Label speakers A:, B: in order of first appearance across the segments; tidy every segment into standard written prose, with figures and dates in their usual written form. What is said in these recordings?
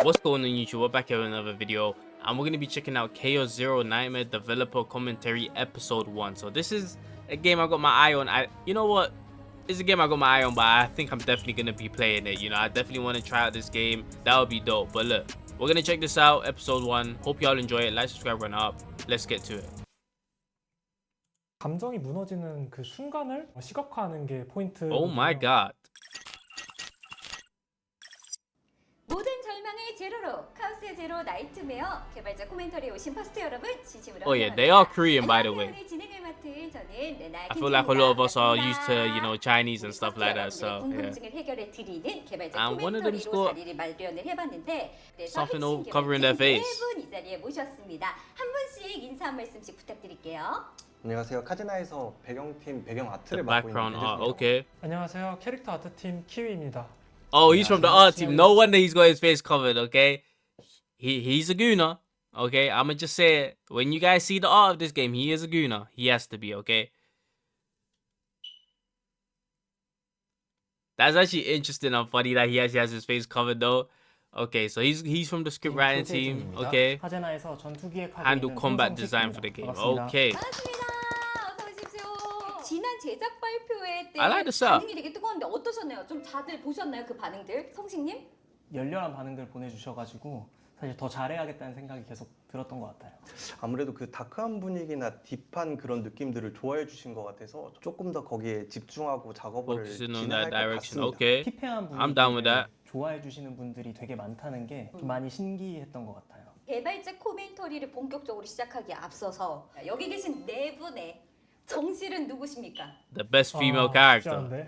A: What's going on YouTube? We're back here with another video and we're going to be checking out Chaos Zero Nightmare Developer Commentary Episode 1. So this is a game I got my eye on. You know what? It's a game I got my eye on, but I think I'm definitely going to be playing it. You know, I definitely want to try out this game. That would be dope. But look, we're going to check this out, Episode 1. Hope y'all enjoy it. Like, subscribe, run up. Let's get to it.
B: 감정이 무너지는 그 순간을 시각화하는 게 포인트.
A: Oh my god.
C: 모든 절망의 제로로 카오스의 제로 나이트메어 개발자 코멘터리에 오신 퍼스트 여러분 진심으로
A: Oh yeah,
C: 환영합니다.
A: they are Korean by the way.
C: 오늘 진행을 맡은 저는 레나
A: I feel like a lot of us are
C: 김태입니다.
A: used to, you know, Chinese and stuff like that.
C: 퍼스트
A: So
C: 여러분들의
A: yeah.
C: 궁금증을 해결해 드리는 개발자
A: And one of them's
C: 코멘터리로
A: got
C: 자리를 마련을 해봤는데 그래서
A: something all
C: 핵심
A: covering their face.
C: 네분 이 자리에 모셨습니다. 한 분씩 인사 한 말씀씩 부탁드릴게요.
D: 안녕하세요. 카즈나에서 배경팀 배경
A: The
D: 아트를 맡고 있는
A: background art.
D: 배주입니다.
A: Okay.
B: 안녕하세요. 캐릭터 아트팀 키위입니다.
A: Oh, he's from the art team. No wonder he's got his face covered, okay? He's a gooner, okay? I'ma just say it. When you guys see the art of this game, he is a gooner. He has to be, okay? That's actually interesting and funny that he actually has his face covered though. Okay, so he's from the script writing team, okay?
B: 하제나에서 전투기획
A: Handle combat design for the game. Okay.
C: 반갑습니다. 어서 오십시오. 지난 제작 발표회 때
A: I like the setup.
C: 반응이 되게 뜨거운데 어떠셨나요? 좀 다들 보셨나요? 그 반응들? 성식님?
B: 열렬한 반응들 보내주셔가지고 사실 더 잘해야겠다는 생각이 계속 들었던 것 같아요.
D: 아무래도 그 다크한 분위기나 딥한 그런 느낌들을 좋아해 주신 것 같아서 조금 더 거기에 집중하고 작업을
A: Focusing on
D: 진행할
A: that
D: 것
A: direction.
D: 같습니다.
A: Okay.
B: 피폐한
A: I'm down with that.
B: 분위기를 좋아해 주시는 분들이 되게 많다는 게 좀 많이 신기했던 것 같아요.
C: 개발자 코멘터리를 본격적으로 시작하기에 앞서서 여기 계신 네 분의 정실은 누구십니까?
A: The best female
B: 쉽지
A: character.
B: 않은데.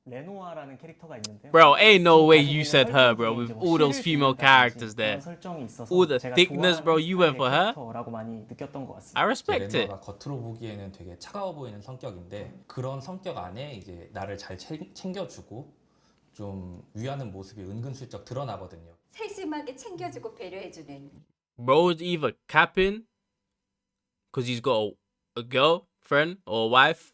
B: 레노아라는 캐릭터가 있는데요.
A: Bro, ain't no way you said her, bro, with all those female characters there.
B: 설정이 있어서
A: All the
B: 제가
A: thickness, bro, you went for her?
B: 캐릭터라고 많이 느꼈던 것 같습니다.
A: I respect it.
E: 레노아가 겉으로 보기에는 되게 차가워 보이는 성격인데 그런 성격 안에 이제 나를 잘 챙겨주고 좀 위하는 모습이 은근슬쩍 드러나거든요.
C: 세심하게 챙겨주고 배려해주는
A: Bro is either capping because he's got a girlfriend or a wife,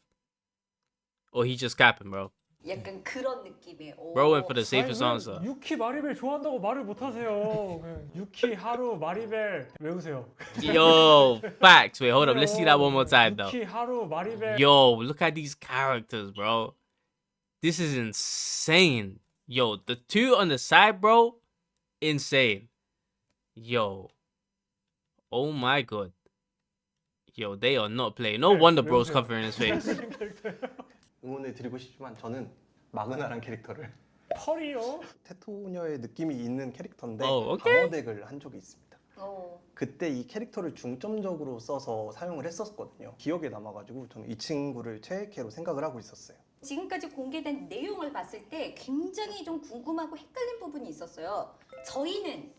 A: or he's just capping, bro.
C: 약간 그런 느낌의
A: Bro went for the safest
B: 아니,
A: answer.
B: 왜 유키 마리벨 좋아한다고 말을 못하세요. 그냥 유키 하루 마리벨 외우세요.
A: Yo, facts. Wait, hold up. Let's see that one more time, though.
B: 유키 하루 마리벨.
A: Yo, look at these characters, bro. This is insane. Yo, the two on the side, bro, insane. Yo. Oh my god. Yo, they are not playing. No wonder bro's covering his face.
D: 응원을 드리고 싶지만 저는 마그나란 캐릭터를
B: 펄이요?
D: 테토녀의 느낌이 있는 캐릭터인데
A: 오케이.
D: 방어덱을 한 적이 있습니다.
C: 어,
D: 그때 이 캐릭터를 중점적으로 써서 사용을 했었거든요. 기억에 남아가지고 저는 이 친구를 최애캐로 생각을 하고 있었어요.
C: 지금까지 공개된 내용을 봤을 때 굉장히 좀 궁금하고 헷갈린 부분이 있었어요. 저희는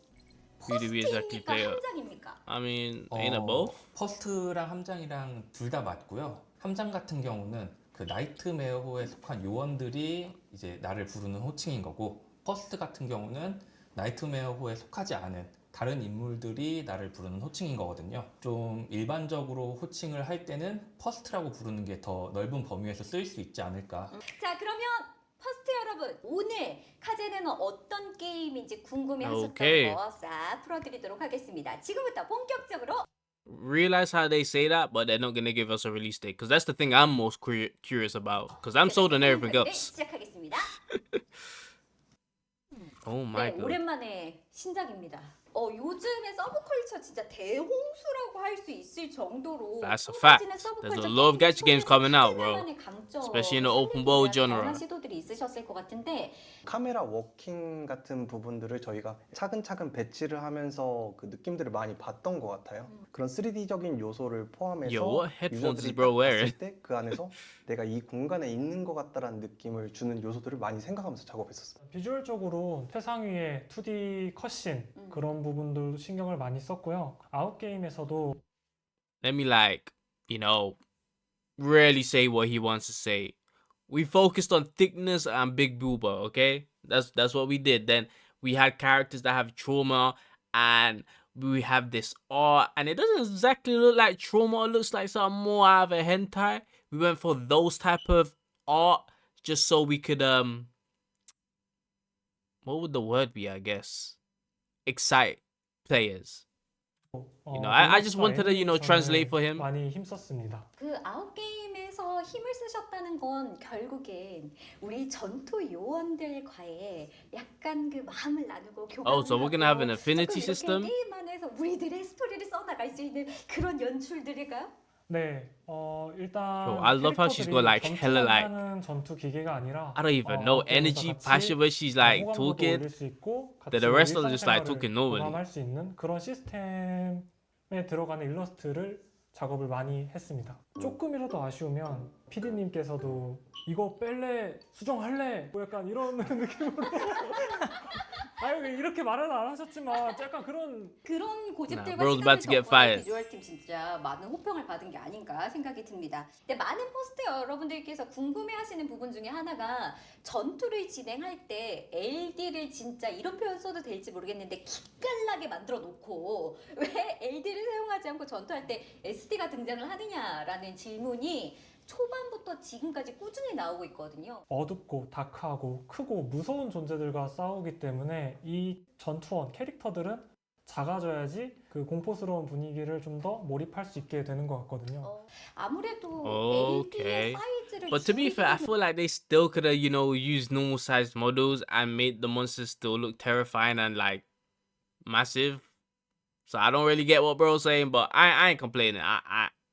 A: Who do we exactly
C: 퍼스트입니까?
A: play?
C: 함장입니까?
A: I mean, ain't it both?
E: 퍼스트랑 함장이랑 둘 다 맞고요. 함장 같은 경우는 그 나이트메어호에 속한 요원들이 이제 나를 부르는 호칭인 거고 퍼스트 같은 경우는 나이트메어호에 속하지 않은 다른 인물들이 나를 부르는 호칭인 거거든요. 좀 일반적으로 호칭을 할 때는 퍼스트라고 부르는 게 더 넓은 범위에서 쓰일 수 있지 않을까.
C: 자, 그러면 퍼스트 여러분, 오늘 카제는 어떤 게임인지 궁금해하셨던
A: 오케이.
C: 거 싹 풀어드리도록 하겠습니다. 지금부터 본격적으로
A: Realize how they say that, but they're not gonna give us a release date. Because that's the thing I'm most curious about. Because I'm sold on everything
C: 코멘터리를
A: else.
C: 시작하겠습니다.
A: Oh my
C: 네,
A: god.
C: 오랜만에 신작입니다. 요즘에 서브컬처 진짜 대홍수라고 할 수 있을 정도로
A: That's a fact.
C: 쏟아지는 서브컬처
A: There's a lot of gacha games coming out, bro.
C: 카제나만의 강점,
A: Especially in the open world genre.
C: 다양한 시도들이 있으셨을 것 같은데
D: 카메라 워킹 같은 부분들을 저희가 차근차근 배치를 하면서 그 느낌들을 많이 봤던 것 같아요. 그런 3D적인 요소를 포함해서
A: Yo, what headphones is
D: 유저들이
A: bro
D: 딱
A: wearing?
D: 봤을 때 그 안에서 내가 이 공간에 있는 것 같다라는 느낌을 주는 요소들을 많이 생각하면서 작업했었어요.
B: 비주얼적으로 세상 위의 2D 컷신 그런 부분도 신경을 많이 썼고요. 아웃게임에서도
A: Let me really say what he wants to say. We focused on thickness and big booba, okay? That's what we did. Then we had characters that have trauma and we have this art and it doesn't exactly look like trauma, it looks like something more out of a hentai. We went for those type of art just so we could what would the word be? I guess excite players. You know, I just wanted to, you know, translate for him.
B: 많이 힘썼습니다.
C: 그 아웃게임에서 힘을 쓰셨다는 건 결국엔 우리 전투 요원들과의 약간 그 마음을 나누고 교감을
A: Oh, so we're gonna have an
C: 하고
A: affinity
C: 조금 이렇게
A: system?
C: 게임 안에서 우리들의 스토리를 써나갈 수 있는 그런 연출들일까요?
B: 네, 일단
A: Yo, I love how she's got, like, hella, like,
B: 하는 전투 기계가 아니라
A: I don't even know energy, passion where she's like
B: 호감도도
A: talking.
B: 올릴 수 있고
A: that the rest are just like
B: 일상생활을
A: talking normally.
B: 공감할 수 있는 그런 시스템에 들어가는 일러스트를 작업을 많이 했습니다. 조금이라도 아쉬우면 PD님께서도 이거 뺄래? 수정할래? 뭐 약간 이런 느낌으로 아유 이렇게 말은 안 하셨지만 약간 그런
C: 고집들과
A: Nah, bro's
C: 시간을
A: about to get
C: 덕분에
A: fired.
C: 비주얼 팀 진짜 많은 호평을 받은 게 아닌가 생각이 듭니다. 근데 많은 포스트 여러분들께서 궁금해하시는 부분 중에 하나가 전투를 진행할 때 LD를 진짜 이런 표현 써도 될지 모르겠는데 기깔나게 만들어 놓고 왜 LD를 사용하지 않고 전투할 때 SD가 등장을 하느냐라는 질문이 초반부터 지금까지 꾸준히 나오고 있거든요.
B: 어둡고 다크하고 크고 무서운 존재들과 싸우기 때문에 이 전투원 캐릭터들은 작아져야지 그 공포스러운 분위기를 좀 더 몰입할 수 있게 되는 것 같거든요.
C: 아무래도
A: Okay.
C: LD의 사이즈를
A: But to be fair, I feel like they still could have, you know, used normal sized models and made the monsters still look terrifying and like massive. So I don't really get what bro's saying, but I ain't complaining.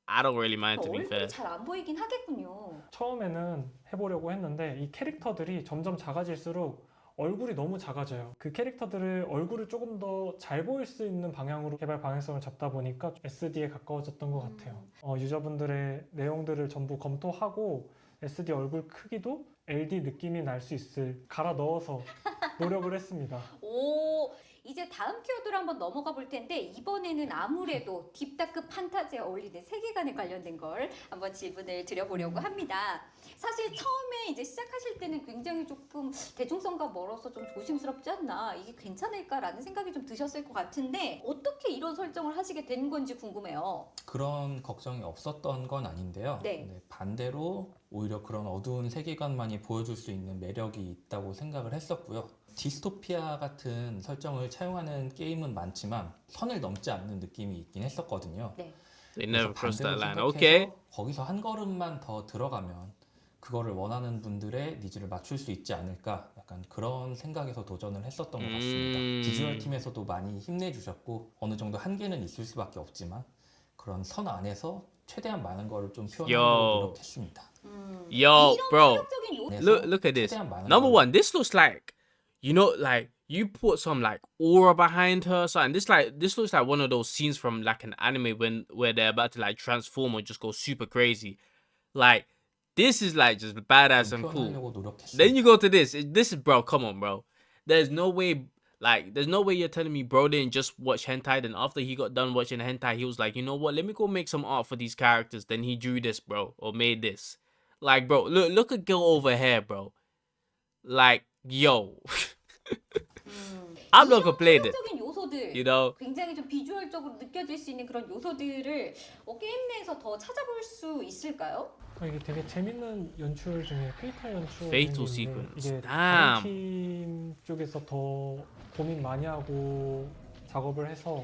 A: I don't really mind, to be fair.
C: 얼굴이 잘 안 보이긴 하겠군요.
B: 처음에는 해보려고 했는데 이 캐릭터들이 점점 작아질수록 얼굴이 너무 작아져요. 그 캐릭터들을 얼굴을 조금 더 잘 보일 수 있는 방향으로 개발 방향성을 잡다 보니까 SD에 가까워졌던 것 같아요. 유저분들의 내용들을 전부 검토하고 SD 얼굴 크기도 LD 느낌이 날 수 있을 갈아 넣어서 노력을 했습니다.
C: 오, 이제 다음 키워드로 한번 넘어가 볼 텐데 이번에는 아무래도 딥다크 판타지에 어울리는 세계관에 관련된 걸 한번 질문을 드려보려고 합니다. 사실 처음에 이제 시작하실 때는 굉장히 조금 대중성과 멀어서 좀 조심스럽지 않나, 이게 괜찮을까라는 생각이 좀 드셨을 것 같은데 어떻게 이런 설정을 하시게 된 건지 궁금해요.
E: 그런 걱정이 없었던 건 아닌데요.
C: 네.
E: 반대로 오히려 그런 어두운 세계관만이 보여줄 수 있는 매력이 있다고 생각을 했었고요. 디스토피아 같은 설정을 차용하는 게임은 많지만 선을 넘지 않는 느낌이 있긴 했었거든요.
C: 네.
A: They never
E: 그래서
A: crossed that
E: 반대로
A: line.
E: 생각해서
A: Okay.
E: 거기서 한 걸음만 더 들어가면 그거를 원하는 분들의 니즈를 맞출 수 있지 않을까, 약간 그런 생각에서 도전을 했었던 것 같습니다. 비주얼 팀에서도 많이 힘내주셨고 어느 정도 한계는 있을 수밖에 없지만 그런 선 안에서 최대한 많은 거를 좀 표현하려고 노력했습니다.
A: Yo,
C: 이런
A: bro.
C: 매력적인 요소.
A: Look at this.
E: 최대한 많은
A: Number
E: 걸
A: one, this looks like, you know, like you put some like aura behind her, so and this looks like one of those scenes from like an anime where they're about to like transform or just go super crazy. Like this is like just badass
E: 좀
A: and cool.
E: 표현하려고 노력했습니다.
A: Then you go to this. This is, bro, come on, bro. There's no way you're telling me bro didn't just watch hentai, then after he got done watching hentai, he was like, you know what, let me go make some art for these characters. Then he drew this, bro, or made this. Like, bro, look at girl over here, bro. Like, yo. I'm not complaining.
C: 매력적인 요소들,
A: You know?
C: 굉장히 좀 비주얼적으로 느껴질 수 있는 그런 요소들을 게임 내에서 더 찾아볼 수 있을까요?
B: 이게 되게 재밌는 연출 중에 페이탈 연출
A: Fatal
B: 이게
A: sequence.
B: 다른
A: Damn.
B: 팀 쪽에서 더 고민 많이 하고 작업을 해서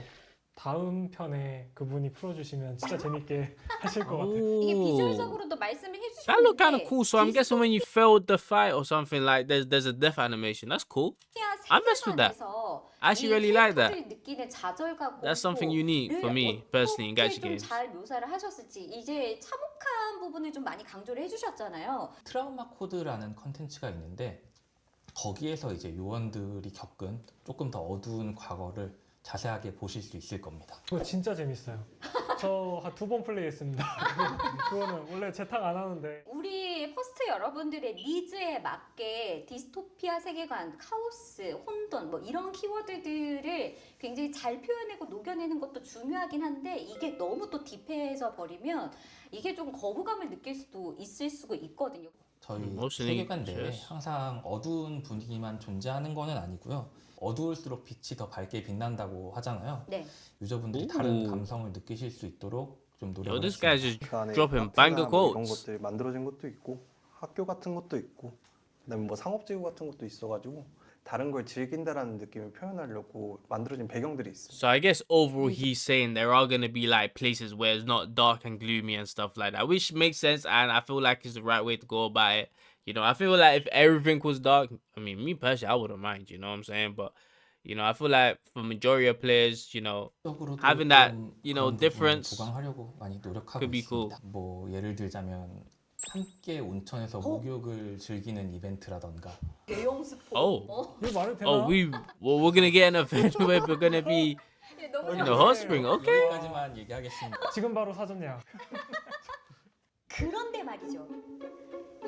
B: 다음 편에 그분이 풀어주시면 진짜 재밌게 하실 것 같아요.
C: 이게
A: Ooh.
C: 비주얼적으로도 말씀을
A: That looked kind
C: 해주셨는데
A: of cool. So I'm guessing when you failed the fight or something, like there's a death animation. That's cool. I messed with that. I actually really like that.
C: 느끼는 좌절과
A: That's something unique for me personally in gacha games.
C: 잘 묘사를 하셨을지, 이제 참혹한 부분을 좀 많이 강조를 해주셨잖아요.
E: 트라우마 코드라는 컨텐츠가 있는데 거기에서 이제 요원들이 겪은 조금 더 어두운 과거를 자세하게 보실 수 있을 겁니다.
B: 그거 진짜 재밌어요. 저 한 2번 플레이했습니다. 그거는 원래 재탕 안 하는데
C: 우리 퍼스트 여러분들의 니즈에 맞게 디스토피아 세계관, 카오스, 혼돈 뭐 이런 키워드들을 굉장히 잘 표현하고 녹여내는 것도 중요하긴 한데 이게 너무 또 딥해져 버리면 이게 좀 거부감을 느낄 수도 있을 수가 있거든요.
E: 저희
A: Mostly,
E: 세계관 내에
A: yes.
E: 항상 어두운 분위기만 존재하는 거는 아니고요. 어두울수록 빛이 더 밝게 빛난다고 하잖아요.
C: 네.
E: 유저분들이
A: 오.
E: 다른 감성을 느끼실 수 있도록 좀
A: Yo,
E: 노력을
A: this
E: 했습니다.
A: guy's just
D: 그 안에
A: dropping
D: 카페나
A: banger
D: 뭐 이런
A: quotes.
D: 것들 만들어진 것도 있고 학교 같은 것도 있고 그다음에 뭐 상업지구 같은 것도 있어가지고 다른 걸 즐긴다라는 느낌을 표현하려고 만들어진 배경들이 있어요.
A: So I guess overall he's saying there are gonna be like places where it's not dark and gloomy and stuff like that, which makes sense, and I feel like it's the right way to go about it. You know, I feel like if everything was dark, I mean, me personally, I wouldn't mind. You know what I'm saying? But you know, I feel like for majority of players, you know,
E: 적으로도
A: having that,
E: 좀
A: you know,
E: 그런 부분을
A: difference
E: 보강하려고 많이 노력하고
A: could be
E: 있습니다.
A: cool.
E: 뭐 예를 들자면 함께 온천에서 목욕을 즐기는 이벤트라던가
C: 대형 스포.
A: Oh.
B: 이거 말해도 되나?
A: Oh, we're gonna get an event where we're gonna be
C: 너무
A: in the hot spring. Okay.
E: 여기까지만 얘기하겠습니다.
B: 지금 바로 사전 예약.
C: 그런데 말이죠.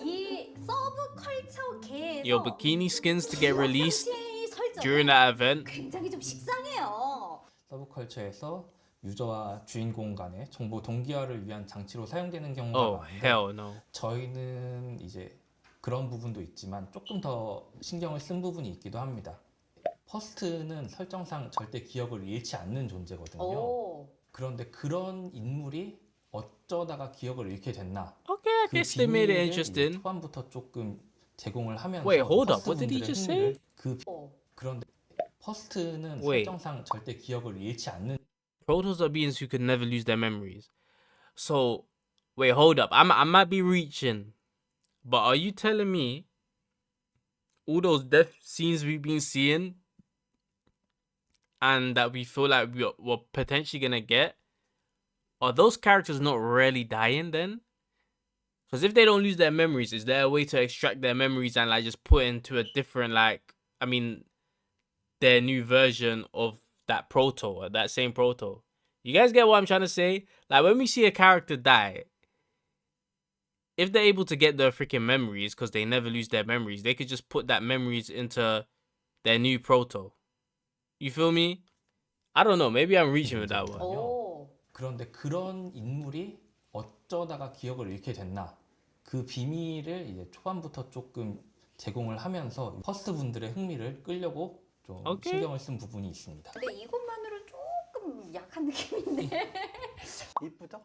C: 이 서브컬처계에서
A: Your bikini skins to get released
C: 설정
A: during that event.
C: 굉장히 좀 식상해요.
E: 서브컬처에서 유저와 주인공 간의 정보 동기화를 위한 장치로 사용되는 경우가
A: Oh
E: 많은데
A: hell no.
E: 저희는 이제 그런 부분도 있지만 조금 더 신경을 쓴 부분이 있기도 합니다. 퍼스트는 설정상 절대 기억을 잃지 않는 존재거든요.
C: 오.
E: 그런데 그런 인물이 어쩌다가 기억을 잃게 됐나?
A: Okay, I
E: 그
A: guess they made it
E: 비밀을
A: interesting.
E: 이제 초반부터 조금 제공을 하면서
A: Wait, hold up. What did he
E: 퍼스트분들의
A: just
E: 흥미를
A: say?
E: 그런데 퍼스트는
A: Wait.
E: 설정상 절대 기억을 잃지 않는
A: Protoss are beings who could never lose their memories. So, wait, hold up. I might be reaching, but are you telling me all those death scenes we've been seeing and that we feel like we're potentially gonna get, are those characters not really dying then? Because if they don't lose their memories, is there a way to extract their memories and like just put into a different their new version of that proto, that same proto? You guys get what I'm trying to say? Like when we see a character die, if they're able to get their freaking memories because they never lose their memories, they could just put that memories into their new proto. You feel me? I don't know. Maybe I'm reaching with that one.
C: 오.
E: 그런데 그런 인물이 어쩌다가 기억을 잃게 됐나? 그 비밀을 이제 초반부터 조금 제공을 하면서 퍼스트 분들의 흥미를 끌려고 좀
A: 오케이.
E: 신경을 쓴 부분이 있습니다.
C: 근데 이것만으로 조금 약한 느낌인데.
D: 이쁘죠?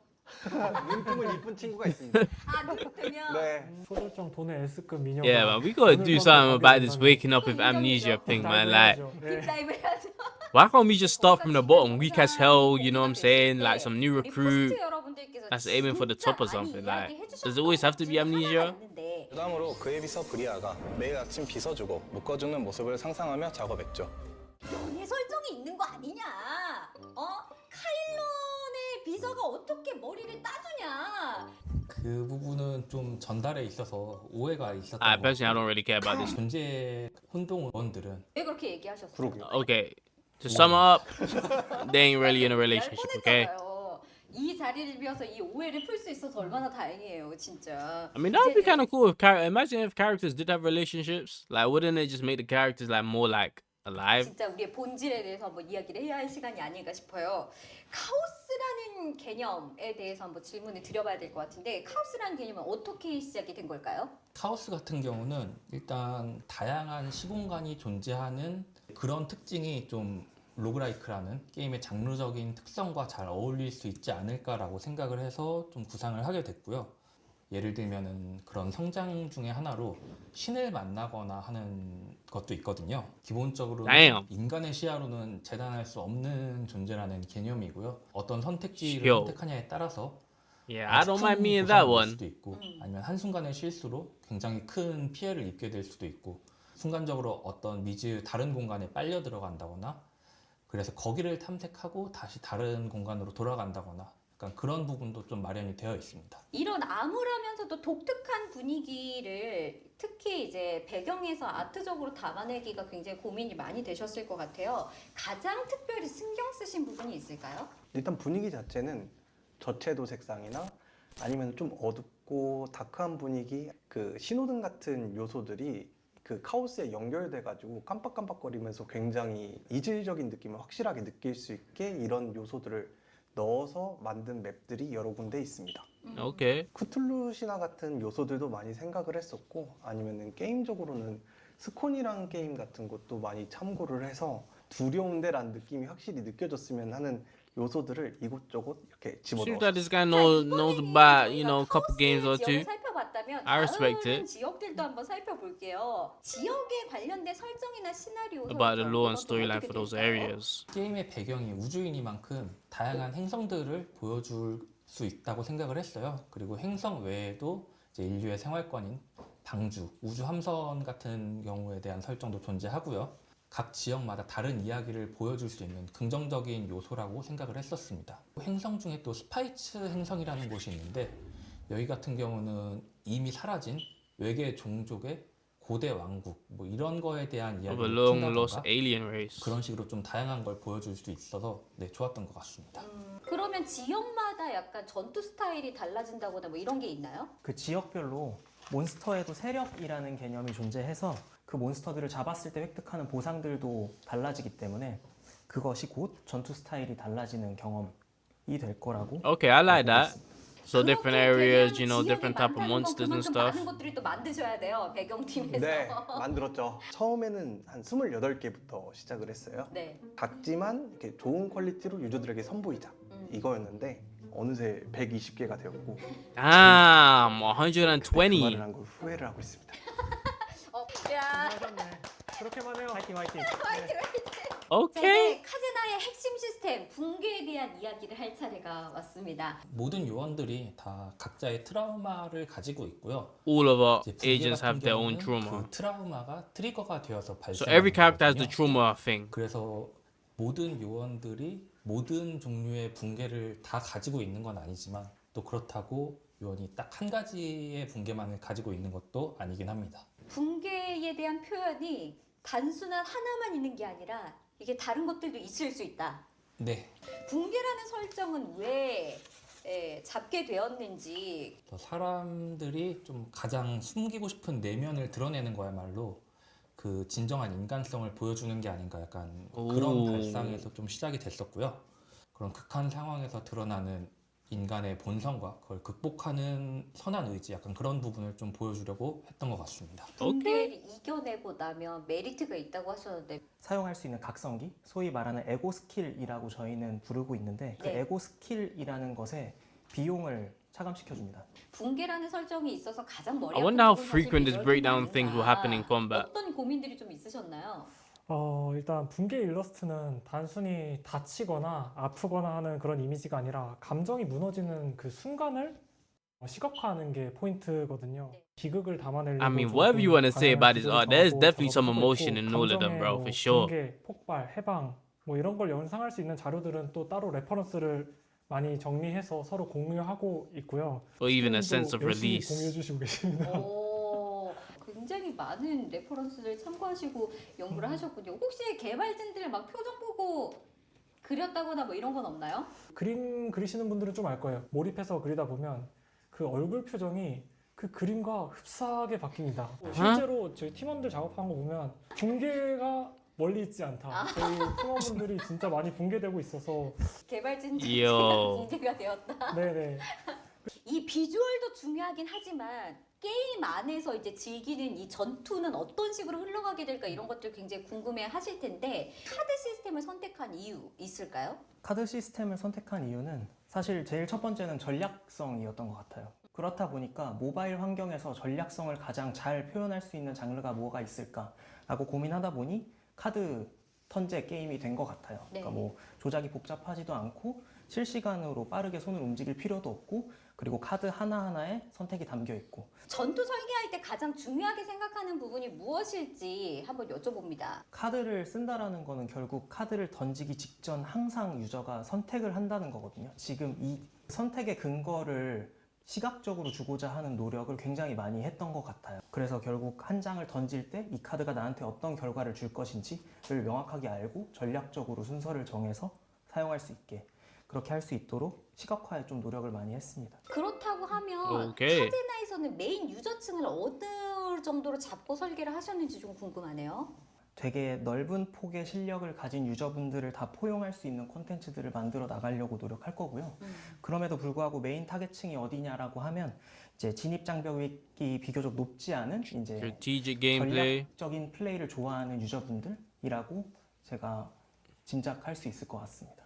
D: 눈뜨면 이쁜 친구가 있습니다.
C: 아, 눈뜨면.
D: 네.
B: 초절정 돈의 S급 미녀가
A: Yeah, man, we gotta do something about this waking up with amnesia thing, man. Like,
C: 딥다이브 해야죠.
A: why can't we just start from the bottom, weak as hell? You know what I'm saying? Like some new
C: 우리
A: recruit.
C: 포스트 여러분들께서
A: that's aiming for the
C: 진짜
A: top or
C: 많이
A: something, like,
C: 이야기해
A: does it always have to be
C: 주셨던 것 중에
A: amnesia?
C: 하나가 있는데
F: 그 다음으로 그의 비서 브리아가 매일 아침 빗어주고 묶어주는 모습을 상상하며 작업했죠.
C: 연애 설정이 있는 거 아니냐? 카일론의 비서가 어떻게 머리를 따주냐?
E: 그 부분은 좀 전달에 있어서 오해가 있었던
A: I
E: 것
A: personally, I
E: 같아요.
A: don't really care about this.
E: 존재 혼동원들은
C: 왜 그렇게 얘기하셨어요?
D: 그러게요.
A: Okay, to sum up, they ain't really in a relationship, okay?
C: 뻔했잖아요. 이 자리를 비워서 이 오해를 풀 수 있어서 얼마나 다행이에요, 진짜.
A: I mean, that would be
C: 이제-
A: kind of cool if imagine if characters did have relationships. Like, wouldn't it just make the characters like more like alive?
C: 진짜 우리의 본질에 대해서 한번 이야기를 해야 할 시간이 아닐까 싶어요. 카오스라는 개념에 대해서 한번 질문을 드려봐야 될 것 같은데 카오스라는 개념은 어떻게 시작이 된 걸까요?
E: 카오스 같은 경우는 일단 다양한 시공간이 존재하는 그런 특징이 좀 로그라이크라는 게임의 장르적인 특성과 잘 어울릴 수 있지 않을까라고 생각을 해서 좀 구상을 하게 됐고요. 예를 들면은 그런 성장 중에 하나로 신을 만나거나 하는 것도 있거든요. 기본적으로는
A: Damn.
E: 인간의 시야로는 재단할 수 없는 존재라는 개념이고요. 어떤 선택지를
A: Yo.
E: 선택하냐에 따라서
A: Yeah, I
E: 아주
A: don't
E: 큰
A: mind me in that
E: 보상을 줄
A: one.
E: 수도 있고 아니면 한순간의 실수로 굉장히 큰 피해를 입게 될 수도 있고 순간적으로 어떤 미지의 다른 공간에 빨려 들어간다거나 그래서 거기를 탐색하고 다시 다른 공간으로 돌아간다거나 약간 그런 부분도 좀 마련이 되어 있습니다.
C: 이런 암울하면서도 독특한 분위기를 특히 이제 배경에서 아트적으로 담아내기가 굉장히 고민이 많이 되셨을 것 같아요. 가장 특별히 신경 쓰신 부분이 있을까요?
D: 일단 분위기 자체는 저채도 색상이나 아니면 좀 어둡고 다크한 분위기, 그 신호등 같은 요소들이 그 카오스에 연결돼가지고 깜빡깜빡거리면서 굉장히 이질적인 느낌을 확실하게 느낄 수 있게 이런 요소들을 넣어서 만든 맵들이 여러 군데 있습니다.
A: Okay.
D: 쿠툴루 신화 같은 요소들도 많이 생각을 했었고 아니면은 게임적으로는 스콘이라는 게임 같은 것도 많이 참고를 해서 두려운데라는 느낌이 확실히 느껴졌으면 하는 요소들을 이곳저곳 이렇게
A: Seems
D: 집어넣었어요.
A: that this guy
C: 자,
A: knows
C: 이번에는
A: about,
C: 저희가
A: a couple games or
C: 카오스의
A: two.
C: 지역을 살펴봤다면
A: I respect
C: 다른
A: it.
C: 지역들도 한번 살펴볼게요. 지역에 관련된 설정이나 시나리오
A: About the
C: 설정,
A: lore
C: 이건
A: and
C: 좀
A: storyline
C: 어떻게
A: for those
C: 될까요?
A: areas.
E: 게임의 배경이 우주이니만큼 다양한 행성들을 보여줄 수 있다고 생각을 했어요. 그리고 행성 외에도 이제 인류의 생활권인 방주, 우주 함선 같은 경우에 대한 설정도 존재하고요. 각 지역마다 다른 이야기를 보여줄 수 있는 긍정적인 요소라고 생각을 했었습니다. 행성 중에 또 스파이츠 행성이라는 곳이 있는데 여기 같은 경우는 이미 사라진 외계 종족의 고대 왕국 뭐 이런 거에 대한
A: Of a
E: 이야기를
A: long lost
E: 푼다던가
A: alien race.
E: 그런 식으로 좀 다양한 걸 보여줄 수 있어서 네, 좋았던 것 같습니다.
C: 그러면 지역마다 약간 전투 스타일이 달라진다거나 뭐 이런 게 있나요?
G: 그 지역별로 몬스터에도 세력이라는 개념이 존재해서 그 몬스터들을 잡았을 때 획득하는 보상들도 달라지기 때문에 그것이 곧 전투 스타일이 달라지는 경험이 될 거라고
A: Okay, I like
G: 보고
A: that.
G: 있습니다.
A: So different
C: 그렇게
A: areas,
C: 되면
A: different type of
C: 지역이 많다는 건
A: monsters and
C: 그만큼
A: stuff.
C: 많은 것들이 또 만드셔야 돼요. 배경팀에서.
D: 네, 만들었죠. 처음에는 한 28개부터 시작을 했어요.
C: 네.
D: 작지만 이렇게 좋은 퀄리티로 유저들에게 선보이자 이거였는데 어느새 120개가 되었고
A: Damn,
D: 그 말을
A: 120.
D: 한 걸 후회를 하고 있습니다.
C: 야.
B: 하셨네. 그렇게만 해요.
G: 화이팅 화이팅!
C: 자,
A: Okay.
C: 이제 카즈나의 핵심 시스템 붕괴에 대한 이야기를 할 차례가 왔습니다.
E: 모든 요원들이 다 각자의 트라우마를 가지고 있고요.
A: All of our
E: 이제 붕괴
A: agents
E: 같은
A: have their own
E: 경우는
A: trauma.
E: 그 트라우마가 트리거가 되어서
A: So
E: 발생하는
A: every character has the
E: 거거든요.
A: trauma thing.
E: 그래서 모든 요원들이 모든 종류의 붕괴를 다 가지고 있는 건 아니지만 또 그렇다고 요원이 딱 한 가지의 붕괴만을 가지고 있는 것도 아니긴 합니다.
C: 붕괴에 대한 표현이 단순한 하나만 있는 게 아니라 이게 다른 것들도 있을 수 있다.
E: 네,
C: 붕괴라는 설정은 왜 잡게 되었는지.
E: 사람들이 좀 가장 숨기고 싶은 내면을 드러내는 거야말로 그 진정한 인간성을 보여주는 게 아닌가 약간 그런
A: 오.
E: 발상에서 좀 시작이 됐었고요. 그런 극한 상황에서 드러나는 인간의 본성과 그걸 극복하는 선한 의지 약간 그런 부분을 좀 보여주려고 했던 것 같습니다.
C: 붕괴를 이겨내고 나면 메리트가 있다고 하셨는데
G: 사용할 수 있는 각성기, 소위 말하는 에고 스킬이라고 저희는 부르고 있는데 그
C: 네.
G: 에고 스킬이라는 것에 비용을 차감시켜줍니다.
C: 붕괴라는 설정이 있어서 가장 머리
A: I
C: 아픈
A: wonder how
C: 부분은
A: frequent
C: 사실
A: this
C: 이럴
A: breakdown
C: 뿐이
A: things will
C: 아닌가.
A: happen in combat.
C: 어떤 고민들이 좀 있으셨나요?
B: 일단 붕괴 일러스트는 단순히 다치거나 아프거나 하는 그런 이미지가 아니라 감정이 무너지는 그 순간을 시각화하는 게 포인트거든요.
C: 네.
B: 비극을 담아내려고
A: I mean,
B: 조금
A: whatever you want to say
B: 방향을
A: about this
B: 기조를
A: art, there's
B: 정하고
A: definitely some
B: 작업하고
A: emotion
B: 있고,
A: in all of them,
B: 감정의
A: bro,
B: 뭐
A: for sure.
B: 붕괴, 폭발, 해방 뭐 이런 걸 연상할 수 있는 자료들은 또 따로 레퍼런스를 많이 정리해서 서로 공유하고 있고요.
A: Or even a
B: 팀도
A: sense of
B: 열심히
A: release.
B: 공유해 주시고 계십니다.
C: 오, 굉장히 많은 레퍼런스를 참고하시고 연구를 하셨군요. 혹시 개발진들 막 표정 보고 그렸다거나 뭐 이런 건 없나요?
B: 그림 그리시는 분들은 좀 알 거예요. 몰입해서 그리다 보면 그 얼굴 표정이 그 그림과 흡사하게 바뀝니다. 실제로 저희 팀원들 작업한 거 보면 붕괴가 멀리 있지 않다. 저희 팀원분들이 진짜 많이 붕괴되고 있어서
C: 개발진
A: 이요.
C: 자체가 붕괴가 되었다.
B: 네네.
C: 이 비주얼도 중요하긴 하지만 게임 안에서 이제 즐기는 이 전투는 어떤 식으로 흘러가게 될까 이런 것들 굉장히 궁금해 하실 텐데 카드 시스템을 선택한 이유 있을까요?
G: 카드 시스템을 선택한 이유는 사실 제일 첫 번째는 전략성이었던 것 같아요. 그렇다 보니까 모바일 환경에서 전략성을 가장 잘 표현할 수 있는 장르가 뭐가 있을까라고 고민하다 보니 카드 턴제 게임이 된 것 같아요.
C: 네.
G: 그러니까 뭐 조작이 복잡하지도 않고 실시간으로 빠르게 손을 움직일 필요도 없고 그리고 카드 하나하나에 선택이 담겨 있고
C: 전투 설계할 때 가장 중요하게 생각하는 부분이 무엇일지 한번 여쭤봅니다.
G: 카드를 쓴다라는 거는 결국 카드를 던지기 직전 항상 유저가 선택을 한다는 거거든요. 지금 이 선택의 근거를 시각적으로 주고자 하는 노력을 굉장히 많이 했던 것 같아요. 그래서 결국 한 장을 던질 때 이 카드가 나한테 어떤 결과를 줄 것인지를 명확하게 알고 전략적으로 순서를 정해서 사용할 수 있게 그렇게 할 수 있도록 시각화에 좀 노력을 많이 했습니다.
C: 그렇다고 하면
A: 오케이.
C: 카제나에서는 메인 유저층을 어느 정도로 잡고 설계를 하셨는지 좀 궁금하네요.
G: 되게 넓은 폭의 실력을 가진 유저분들을 다 포용할 수 있는 콘텐츠들을 만들어 나가려고 노력할 거고요. 그럼에도 불구하고 메인 타겟층이 어디냐라고 하면 이제 진입 장벽이 비교적 높지 않은 이제
A: Strategic gameplay.
G: 전략적인 플레이를 좋아하는 유저분들이라고 제가 짐작할 수 있을 것 같습니다.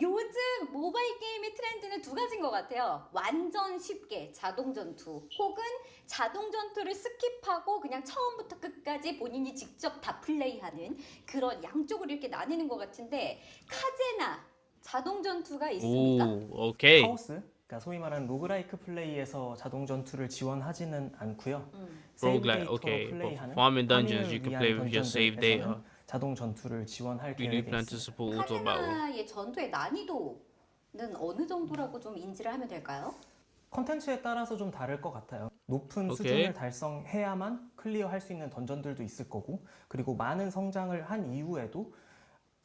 C: 요즘 요즘 모바일 게임의 트렌드는 두 가지인 것 같아요. 완전 쉽게 자동 전투 혹은 자동 전투를 스킵하고 그냥 처음부터 끝까지 본인이 직접 다 플레이하는 그런 양쪽으로 이렇게 나뉘는 것 같은데 카제나 자동 전투가 있습니까?
A: 오, 오케이.
G: 카오스, 그러니까 소위 말하는 로그라이크 플레이에서 자동 전투를 지원하지는 않고요.
A: Roguelike,
G: 데이터로
A: okay. But
G: 플레이하는
A: farming dungeons,
G: 파밍을
A: you can
G: 위한
A: play with your save data.
G: 던전들에서는 자동 전투를 지원할
A: We do
G: 계획이
A: plan to
G: 있습니다.
A: support auto battle.
C: 카제나의 전투의 난이도는 어느 정도라고 좀 인지를 하면 될까요?
G: 컨텐츠에 따라서 좀 다를 것 같아요. 높은
A: 오케이.
G: 수준을 달성해야만 클리어할 수 있는 던전들도 있을 거고, 그리고 많은 성장을 한 이후에도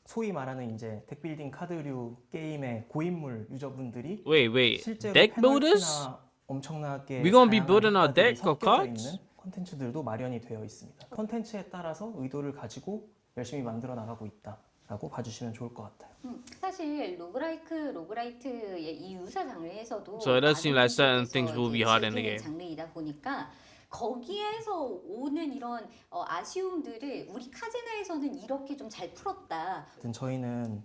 G: 소위 말하는 이제 덱빌딩 카드류 게임의 고인물 유저분들이
A: Wait.
G: 실제로
A: Deck builders?
G: 페널티나 엄청나게
A: We gonna be
G: 다양한
A: building our
G: 효과들이
A: deck of
G: 섞여져
A: cards?
G: 있는 콘텐츠들도 마련이 되어 있습니다. 콘텐츠에 따라서 의도를 가지고 열심히 만들어 나가고 있다라고 봐주시면 좋을 것 같아요.
C: 사실 로그라이트의 이 유사 장르에서도
A: So it does seem like certain
C: 많은
A: things will be
C: 분들께서
A: hard in the
C: 즐기는
A: game.
C: 장르이다 보니까 거기에서 오는 이런 아쉬움들을 우리 카제나에서는 이렇게 좀 잘 풀었다.
G: 하여튼 저희는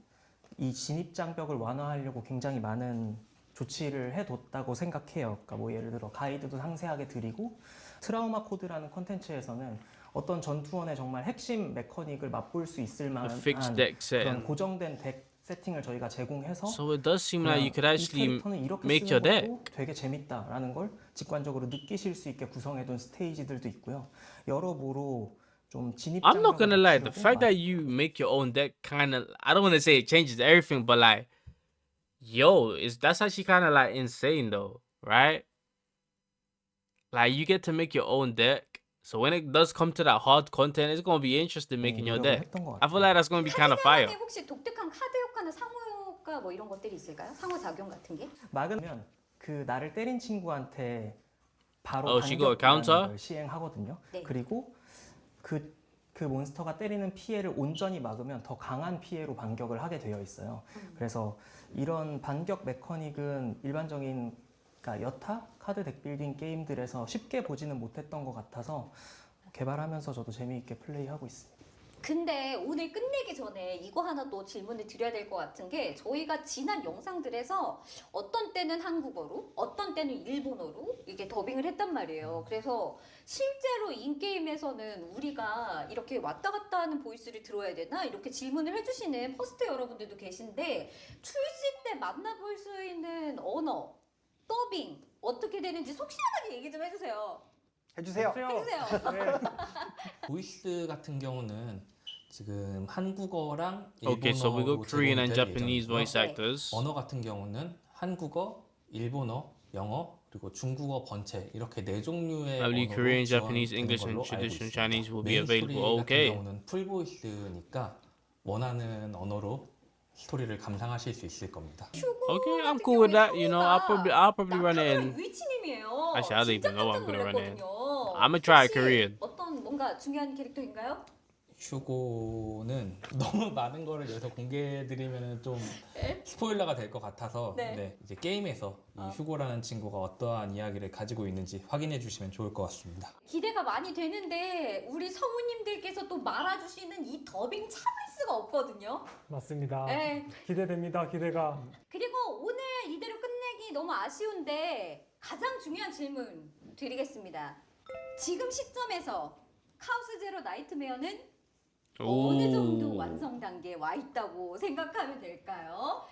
G: 이 진입 장벽을 완화하려고 굉장히 많은 조치를 해뒀다고 생각해요. 그러니까 뭐 예를 들어 가이드도 상세하게 드리고 트라우마 코드라는 콘텐츠에서는 어떤 전투원의 정말 핵심 메커닉을 맛볼 수 있을
A: A
G: 만한
A: fixed deck
G: 그런
A: setting.
G: 고정된 덱 세팅을 저희가 제공해서
A: So it does seem like you could
G: 그냥
A: actually
G: 이 캐릭터는 이렇게
A: make
G: 쓰는
A: your deck.
G: 것도 되게 재밌다라는 걸 직관적으로 느끼실 수 있게 구성해둔 스테이지들도 있고요. 여러모로 좀 진입
A: I'm not gonna
G: 장벽을
A: lie, the
G: 낮추려고
A: fact that you make your own deck kind of, I don't want to say it changes everything, but like, yo, that's actually kind of like insane though, right? Like you get to make your own deck. So when it does come to that hard content, it's gonna be interesting making your
G: 노력을
A: deck.
G: 했던 것
A: I feel
G: 같아요.
A: like that's gonna be kind of fire.
C: 카제나만의 혹시 독특한 카드 효과나 상호 효과 뭐 이런 것들이 있을까요? 상호 작용 같은 게?
G: 막으면 그 나를 때린 친구한테 바로
A: Oh, she got a
G: 반격이라는
A: counter?
G: 걸 시행하거든요.
C: 네.
G: 그리고 그 몬스터가 때리는 피해를 온전히 막으면 더 강한 피해로 반격을 하게 되어 있어요. 그래서 이런 반격 메커닉은 일반적인 그러니까 여타 카드 덱빌딩 게임들에서 쉽게 보지는 못했던 것 같아서 개발하면서 저도 재미있게 플레이하고 있습니다.
C: 근데 오늘 끝내기 전에 이거 하나 또 질문을 드려야 될 것 같은 게 저희가 지난 영상들에서 어떤 때는 한국어로 어떤 때는 일본어로 이게 더빙을 했단 말이에요. 그래서 실제로 인게임에서는 우리가 이렇게 왔다 갔다 하는 보이스를 들어야 되나 이렇게 질문을 해주시는 퍼스트 여러분들도 계신데 출시 때 만나볼 수 있는 언어, 더빙 어떻게 되는지 속 시원하게 얘기 좀 해주세요.
D: 해주세요.
C: 해주세요.
B: 네.
E: 보이스 같은 경우는 지금 한국어랑
A: Okay, so we got
E: 일본어로
A: Korean and
E: 제공될
A: Japanese
E: 예정이고요.
A: voice actors.
E: 언어 같은 경우는 한국어, 일본어, 영어 그리고 중국어 번체 이렇게 네 종류의
A: I believe
E: 언어로
A: Korean,
E: 지원되는
A: Japanese, English, and
E: 걸로 알고
A: traditional
E: 있습니다.
A: Chinese will be
E: 메인 스토리
A: available.
E: 같은
A: Okay.
E: 경우는 풀 보이스니까 원하는 언어로 스토리를 감상하실 수 있을 겁니다.
A: Okay, I'm cool with that. You know, I'll probably run it in.
C: 위치님이에요.
A: Actually, I don't
C: 진짜
A: even know what I'm
C: 깜짝
A: gonna run it in.
C: 놀랐거든요.
A: I'ma try
C: 혹시
A: Korean.
C: 어떤 뭔가 중요한 캐릭터인가요?
E: 휴고는 너무 많은 거를 여기서 공개해드리면 좀
C: 네?
E: 스포일러가 될 것 같아서
C: 네.
E: 네, 이제 게임에서 이 휴고라는 친구가 어떠한 이야기를 가지고 있는지 확인해 주시면 좋을 것 같습니다.
C: 기대가 많이 되는데 우리 성우님들께서 또 말아주시는 이 더빙 참을 수가 없거든요.
B: 맞습니다.
C: 네.
B: 기대됩니다. 기대가.
C: 그리고 오늘 이대로 끝내기 너무 아쉬운데 가장 중요한 질문 드리겠습니다. 지금 시점에서 카오스 제로 나이트메어는 어느 정도 완성 단계에 와 있다고 생각하면 될까요?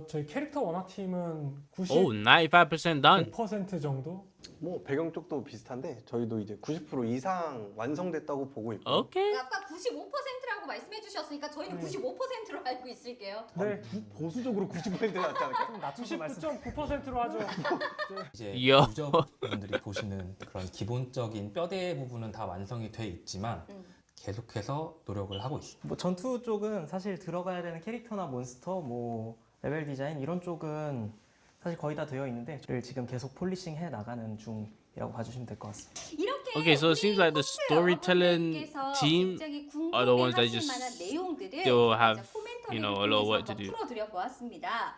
B: 저희 캐릭터 원화팀은
A: Oh, 95% done.
B: 95% 정도?
D: 뭐 배경 쪽도 비슷한데 저희도 이제 90% 이상 완성됐다고 보고 있고.
A: Okay.
C: 아까 95%라고 말씀해 주셨으니까 저희는 95%로 알고 있을게요.
B: 네.
D: 보수적으로 90% 낫지 않을까?
G: 좀 낮춰서 말씀.
B: 99.9%로 하죠.
E: 이제
A: 야.
E: 유저분들이 보시는 그런 기본적인 뼈대 부분은 다 완성이 돼 있지만 계속해서 노력을 하고 있습니다.
G: 뭐 전투 쪽은 사실 들어가야 되는 캐릭터나 몬스터, 뭐 레벨 디자인 이런 쪽은 사실 거의 다 되어 있는데 저를 지금 계속 폴리싱 해 나가는 중이라고 봐주시면 될 것 같습니다.
C: 이렇게
A: Okay, so it seems like the storytelling team are the ones that just still have, you know, a lot of work to do.
C: 풀어드려 보았습니다.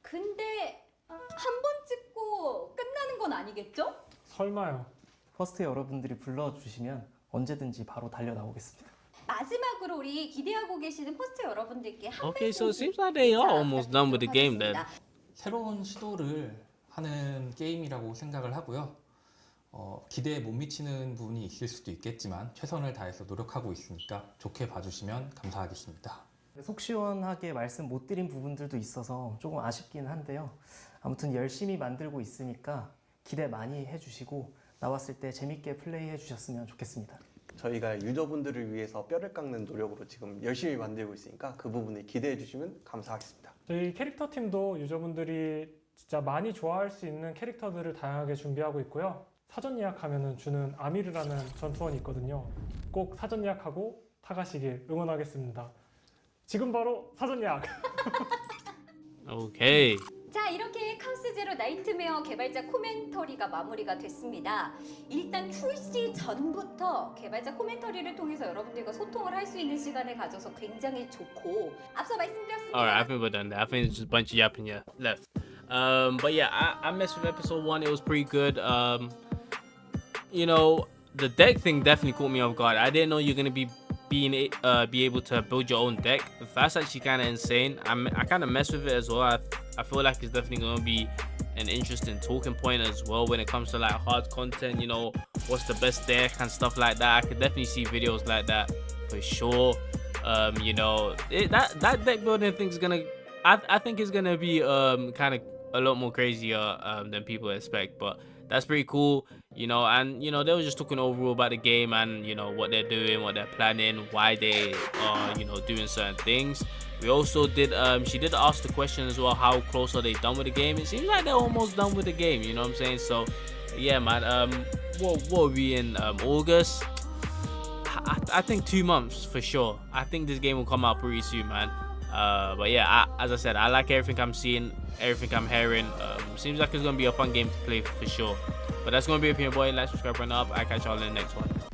C: 근데 한 번 찍고 끝나는 건 아니겠죠?
B: 설마요.
G: 퍼스트 여러분들이 불러주시면 언제든지 바로 달려 나오겠습니다.
C: 마지막으로 우리 기대하고 계시는 포스트 여러분들께 한
A: Okay, so it
C: 말씀씩
A: seems like they are
C: 자,
A: almost done with the game then.
C: 부탁드리도록 하겠습니다.
E: 새로운 시도를 하는 게임이라고 생각을 하고요. 기대에 못 미치는 부분이 있을 수도 있겠지만 최선을 다해서 노력하고 있으니까 좋게 봐주시면 감사하겠습니다.
G: 속 시원하게 말씀 못 드린 부분들도 있어서 조금 아쉽긴 한데요. 아무튼 열심히 만들고 있으니까 기대 많이 해주시고 나왔을 때 재밌게 플레이해 주셨으면 좋겠습니다.
D: 저희가 유저분들을 위해서 뼈를 깎는 노력으로 지금 열심히 만들고 있으니까 그 부분을 기대해 주시면 감사하겠습니다.
B: 저희 캐릭터 팀도 유저분들이 진짜 많이 좋아할 수 있는 캐릭터들을 다양하게 준비하고 있고요. 사전 예약하면 주는 아미르라는 전투원이 있거든요. 꼭 사전 예약하고 타가시길 응원하겠습니다. 지금 바로 사전 예약!
A: Okay.
C: 자, 이렇게 카오스 제로 나이트메어 개발자 코멘터리가 마무리가 됐습니다. 일단 출시 전부터 개발자 코멘터리를 통해서 여러분들과 소통을 할 수 있는 시간을 가져서 굉장히 좋고 앞서 말씀드렸습니다.
A: Alright, I think we're done there. I think it's just a bunch of yapping left. But yeah, I messed with episode 1. It was pretty good. You know, the deck thing definitely caught me off guard. I didn't know you're gonna be able to build your own deck. That's actually kind of insane. I kind of mess with it as well. I feel like it's definitely gonna be an interesting talking point as well when it comes to like hard content. You know, what's the best deck and stuff like that. I could definitely see videos like that for sure. You know, that deck building thing's gonna. I think it's gonna be kind of a lot more crazier than people expect, but that's pretty cool, you know. And you know, they were just talking overall about the game and you know what they're doing, what they're planning, why they are you know doing certain things. We also did she did ask the question as well, how close are they done with the game? It seems like they're almost done with the game, you know what I'm saying? So yeah, man, what are we in August? I think 2 months for sure. I think this game will come out pretty soon, man. But yeah, as I said, I like everything I'm seeing, everything I'm hearing. Seems like it's gonna be a fun game to play for sure. But that's gonna be it for your boy. Like, subscribe, run up. I'll catch y'all in the next one.